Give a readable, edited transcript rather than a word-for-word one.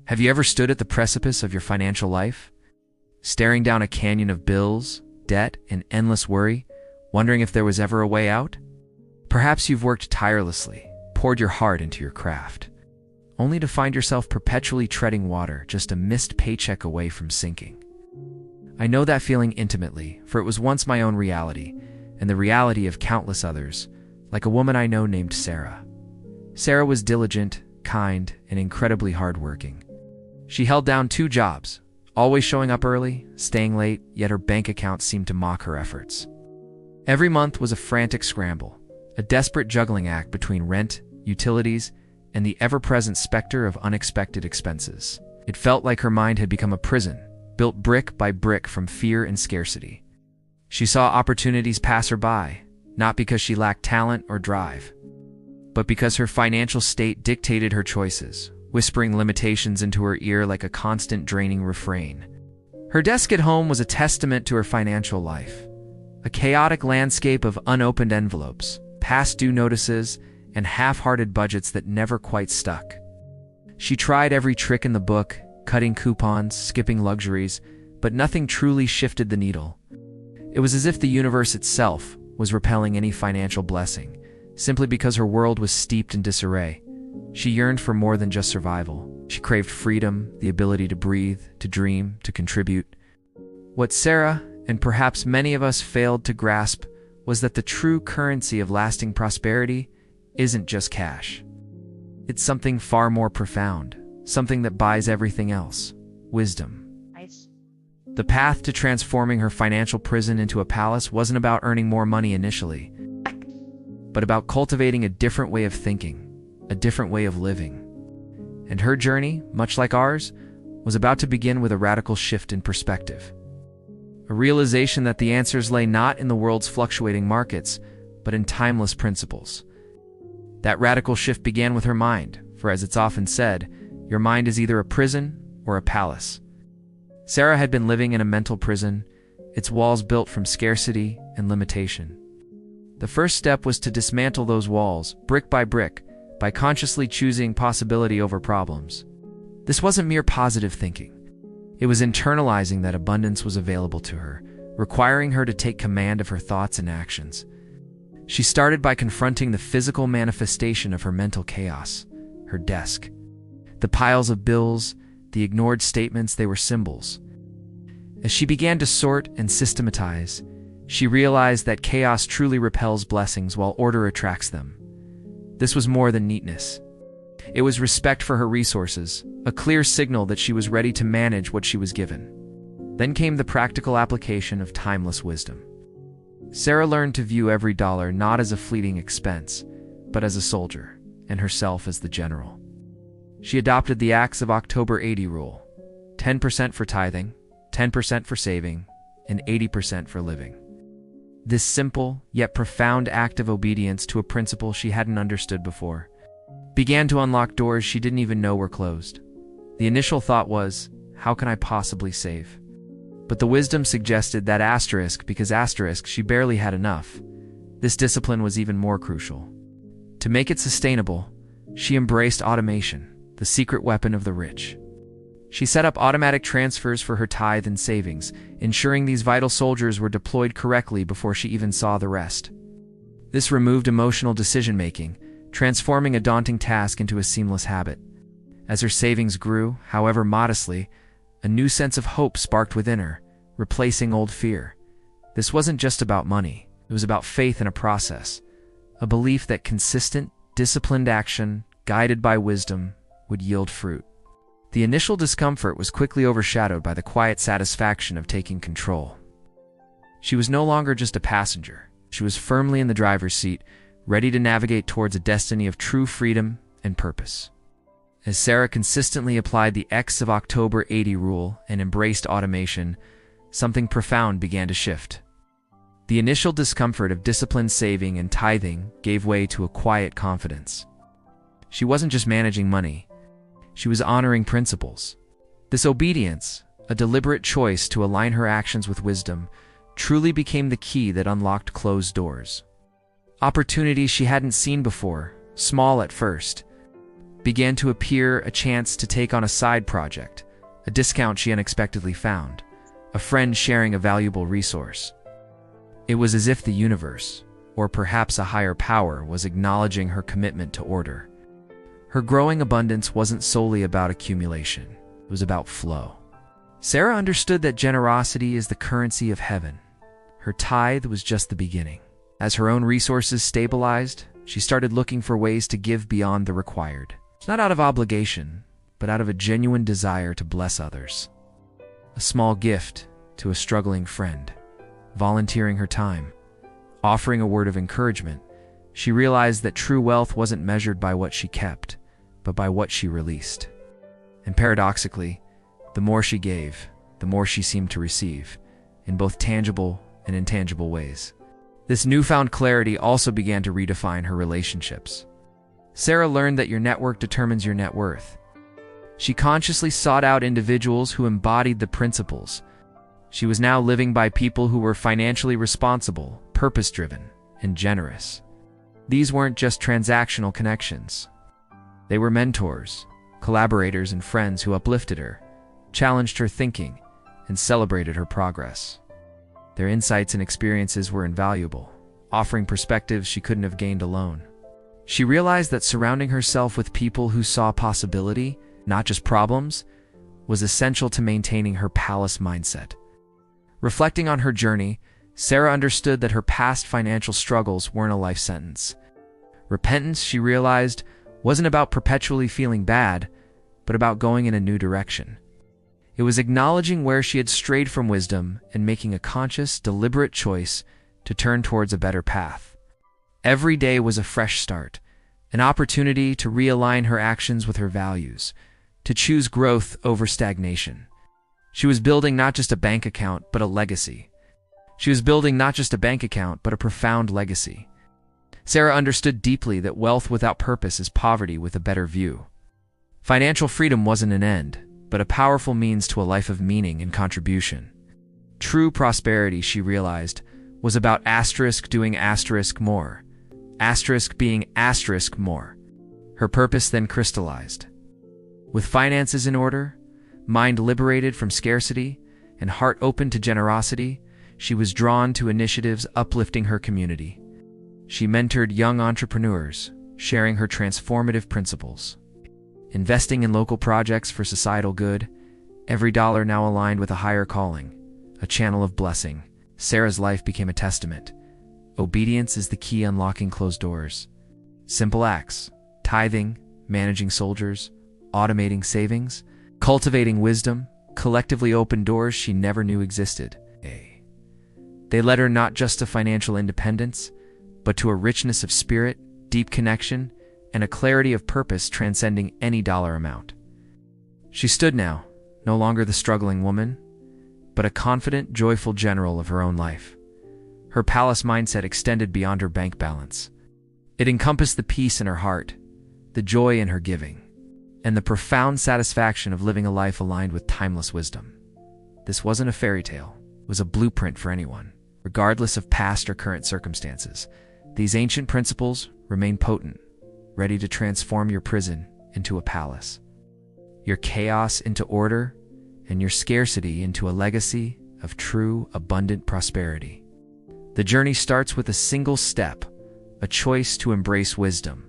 Have you ever stood at the precipice of your financial life, staring down a canyon of bills, debt, and endless worry, wondering if there was ever a way out? Perhaps you've worked tirelessly, poured your heart into your craft, only to find yourself perpetually treading water, just a missed paycheck away from sinking. I know that feeling intimately, for it was once my own reality, and the reality of countless others, like a woman I know named Sarah. Sarah was diligent, kind, and incredibly hardworking. She held down 2 jobs, always showing up early, staying late, yet her bank account seemed to mock her efforts. Every month was a frantic scramble, a desperate juggling act between rent, utilities, and the ever-present specter of unexpected expenses. It felt like her mind had become a prison, built brick by brick from fear and scarcity. She saw opportunities pass her by, not because she lacked talent or drive, but because her financial state dictated her choices, whispering limitations into her ear like a constant draining refrain. Her desk at home was a testament to her financial life, a chaotic landscape of unopened envelopes, past due notices, and half-hearted budgets that never quite stuck. She tried every trick in the book, cutting coupons, skipping luxuries, but nothing truly shifted the needle. It was as if the universe itself was repelling any financial blessing, simply because her world was steeped in disarray. She yearned for more than just survival. She craved freedom, the ability to breathe, to dream, to contribute. What Sarah, and perhaps many of us, failed to grasp was that the true currency of lasting prosperity isn't just cash. It's something far more profound, something that buys everything else: wisdom. The path to transforming her financial prison into a palace wasn't about earning more money initially, but about cultivating a different way of thinking, a different way of living. And her journey, much like ours, was about to begin with a radical shift in perspective. A realization that the answers lay not in the world's fluctuating markets, but in timeless principles. That radical shift began with her mind, for as it's often said, your mind is either a prison or a palace. Sarah had been living in a mental prison, its walls built from scarcity and limitation. The first step was to dismantle those walls, brick by brick, by consciously choosing possibility over problems. This wasn't mere positive thinking. It was internalizing that abundance was available to her, requiring her to take command of her thoughts and actions. She started by confronting the physical manifestation of her mental chaos, her desk. The piles of bills, the ignored statements, they were symbols. As she began to sort and systematize, she realized that chaos truly repels blessings while order attracts them. This was more than neatness. It was respect for her resources, a clear signal that she was ready to manage what she was given. Then came the practical application of timeless wisdom. Sarah learned to view every dollar not as a fleeting expense, but as a soldier, and herself as the general. She adopted the Acts of October 80 rule: 10% for tithing, 10% for saving, and 80% for living. This simple, yet profound act of obedience to a principle she hadn't understood before began to unlock doors she didn't even know were closed. The initial thought was, how can I possibly save? But the wisdom suggested that because she barely had enough. This discipline was even more crucial. To make it sustainable, she embraced automation, the secret weapon of the rich. She set up automatic transfers for her tithe and savings, ensuring these vital soldiers were deployed correctly before she even saw the rest. This removed emotional decision-making, transforming a daunting task into a seamless habit. As her savings grew, however modestly, a new sense of hope sparked within her, replacing old fear. This wasn't just about money, it was about faith in a process, a belief that consistent, disciplined action, guided by wisdom, would yield fruit. The initial discomfort was quickly overshadowed by the quiet satisfaction of taking control. She was no longer just a passenger. She was firmly in the driver's seat, ready to navigate towards a destiny of true freedom and purpose. As Sarah consistently applied the X of October 80 rule and embraced automation, something profound began to shift. The initial discomfort of disciplined saving and tithing gave way to a quiet confidence. She wasn't just managing money. She was honoring principles. This obedience, a deliberate choice to align her actions with wisdom, truly became the key that unlocked closed doors. Opportunities she hadn't seen before, small at first, began to appear a chance to take on a side project, a discount she unexpectedly found, a friend sharing a valuable resource. It was as if the universe, or perhaps a higher power, was acknowledging her commitment to order. Her growing abundance wasn't solely about accumulation, it was about flow. Sarah understood that generosity is the currency of heaven. Her tithe was just the beginning. As her own resources stabilized, she started looking for ways to give beyond the required. Not out of obligation, but out of a genuine desire to bless others. A small gift to a struggling friend, volunteering her time, offering a word of encouragement, she realized that true wealth wasn't measured by what she kept, but by what she released. And paradoxically, the more she gave, the more she seemed to receive, in both tangible and intangible ways. This newfound clarity also began to redefine her relationships. Sarah learned that your network determines your net worth. She consciously sought out individuals who embodied the principles. She was now living by people who were financially responsible, purpose-driven, and generous. These weren't just transactional connections. They were mentors, collaborators, and friends who uplifted her, challenged her thinking, and celebrated her progress. Their insights and experiences were invaluable, offering perspectives she couldn't have gained alone. She realized that surrounding herself with people who saw possibility, not just problems, was essential to maintaining her palace mindset. Reflecting on her journey, Sarah understood that her past financial struggles weren't a life sentence. Repentance, she realized, wasn't about perpetually feeling bad, but about going in a new direction. It was acknowledging where she had strayed from wisdom and making a conscious, deliberate choice to turn towards a better path. Every day was a fresh start, an opportunity to realign her actions with her values, to choose growth over stagnation. She was building not just a bank account, but a legacy. She was building not just a bank account, but a profound legacy. Sarah understood deeply that wealth without purpose is poverty with a better view. Financial freedom wasn't an end, but a powerful means to a life of meaning and contribution. True prosperity, she realized, was about doing more, being more. Her purpose then crystallized. With finances in order, mind liberated from scarcity, and heart open to generosity, she was drawn to initiatives uplifting her community. She mentored young entrepreneurs, sharing her transformative principles. Investing in local projects for societal good, every dollar now aligned with a higher calling, a channel of blessing. Sarah's life became a testament. Obedience is the key unlocking closed doors. Simple acts, tithing, managing soldiers, automating savings, cultivating wisdom, collectively opened doors she never knew existed. They led her not just to financial independence, but to a richness of spirit, deep connection, and a clarity of purpose transcending any dollar amount. She stood now, no longer the struggling woman, but a confident, joyful general of her own life. Her palace mindset extended beyond her bank balance. It encompassed the peace in her heart, the joy in her giving, and the profound satisfaction of living a life aligned with timeless wisdom. This wasn't a fairy tale, it was a blueprint for anyone, regardless of past or current circumstances. These ancient principles remain potent, ready to transform your prison into a palace, your chaos into order, and your scarcity into a legacy of true, abundant prosperity. The journey starts with a single step, a choice to embrace wisdom,